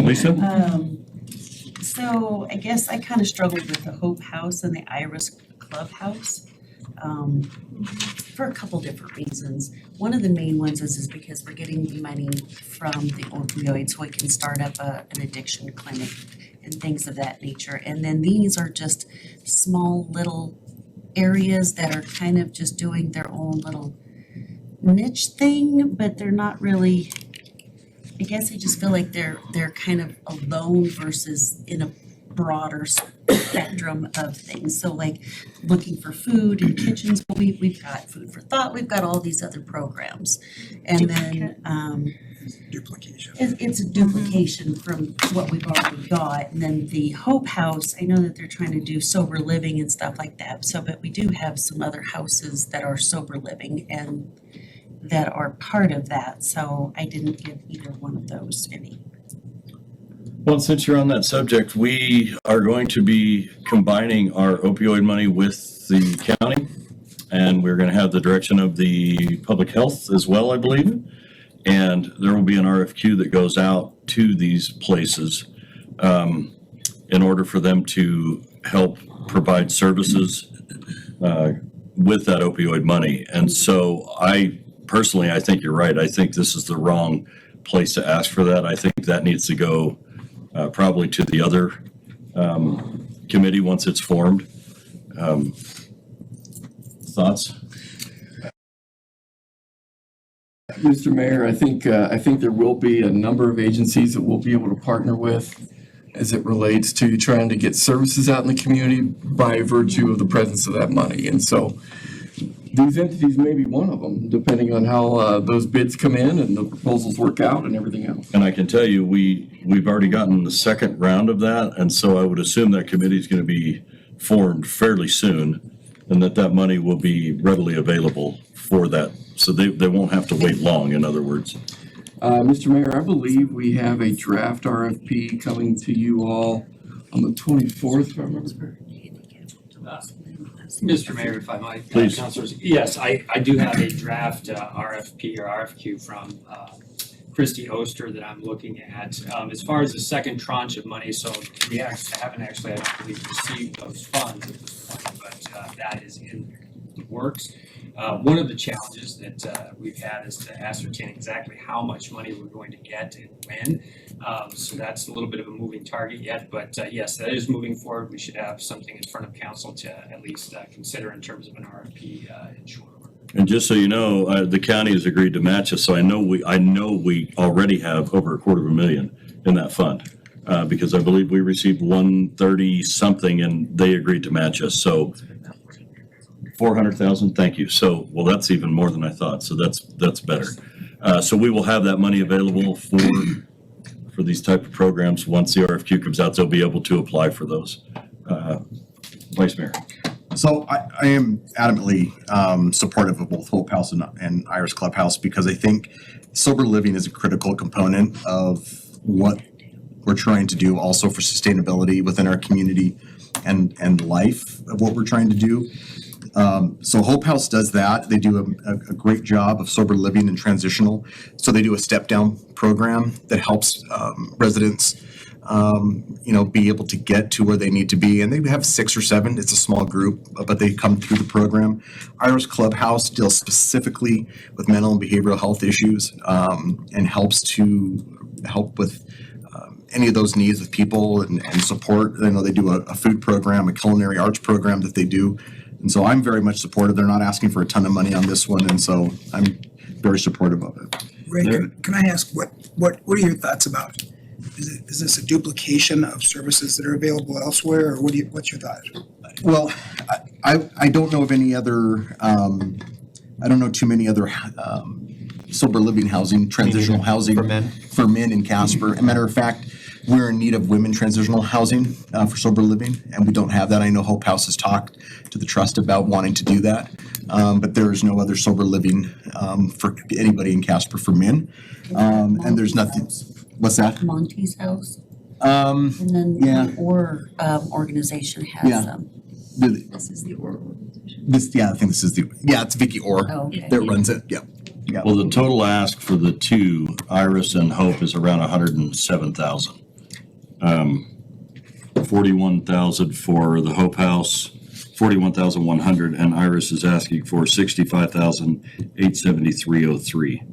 Lisa? So I guess I kind of struggled with the Hope House and the Iris Clubhouse for a couple different reasons. One of the main ones is because we're getting money from the opioids so we can start up an addiction clinic and things of that nature. And then these are just small little areas that are kind of just doing their own little niche thing, but they're not really, I guess I just feel like they're kind of alone versus in a broader spectrum of things. So like looking for food in kitchens, well, we've got Food for Thought, we've got all these other programs. And then duplication. It's a duplication from what we've already got. And then the Hope House, I know that they're trying to do sober living and stuff like that. So, but we do have some other houses that are sober living and that are part of that. So I didn't give either one of those any. Well, since you're on that subject, we are going to be combining our opioid money with the county, and we're going to have the direction of the public health as well, I believe. And there will be an RFQ that goes out to these places in order for them to help provide services with that opioid money. And so I think you're right. I think this is the wrong place to ask for that. I think that needs to go probably to the other committee once it's formed. Thoughts? Mr. Mayor, I think there will be a number of agencies that we'll be able to partner with as it relates to trying to get services out in the community by virtue of the presence of that money. And so these entities may be one of them, depending on how those bids come in and the proposals work out and everything else. And I can tell you, we've already gotten the second round of that, and so I would assume that committee is going to be formed fairly soon, and that money will be readily available for that. So they won't have to wait long, in other words. Mr. Mayor, I believe we have a draft RFP coming to you all on the 24th, if I remember. Mr. Mayor, if I might, Please. Councilors, yes, I do have a draft RFP or RFQ from Christy Oster that I'm looking at. As far as the second tranche of money, so we haven't actually, I don't believe, received those funds at this point, but that is in the works. One of the challenges that we've had is to ascertain exactly how much money we're going to get and when. So that's a little bit of a moving target yet, but yes, that is moving forward. We should have something in front of council to at least consider in terms of an RFP in short order. And just so you know, the county has agreed to match us, so I know we already have over $250,000 in that fund because I believe we received 130 something and they agreed to match us. So 400,000, thank you. So, well, that's even more than I thought. So that's better. So we will have that money available for these type of programs. Once the RFQ comes out, they'll be able to apply for those. Vice Mayor. So I am adamantly supportive of both Hope House and Iris Clubhouse because I think sober living is a critical component of what we're trying to do also for sustainability within our community and life of what we're trying to do. So Hope House does that. They do a great job of sober living and transitional. So they do a step down program that helps residents be able to get to where they need to be. And they have 6 or 7. It's a small group, but they come through the program. Iris Clubhouse deals specifically with mental and behavioral health issues and help with any of those needs with people and support. I know they do a food program, a culinary arts program that they do. And so I'm very much supportive. They're not asking for a ton of money on this one. And so I'm very supportive of it. Ray, can I ask what are your thoughts about it? Is this a duplication of services that are available elsewhere, or what's your thought? Well, I don't know of any other, I don't know too many other sober living housing, transitional housing for men in Casper. As a matter of fact, we're in need of women transitional housing for sober living, and we don't have that. I know Hope House has talked to the trust about wanting to do that, but there is no other sober living for anybody in Casper for men, and there's nothing. What's that? Monty's House. And then the OR organization has them. Really? This is the OR organization. I think this is it's Vicky Orr that runs it. Yeah. Well, the total ask for the two, Iris and Hope, is around 107,000. 41,000 for the Hope House, 41,100, and Iris is asking for 65,873.03.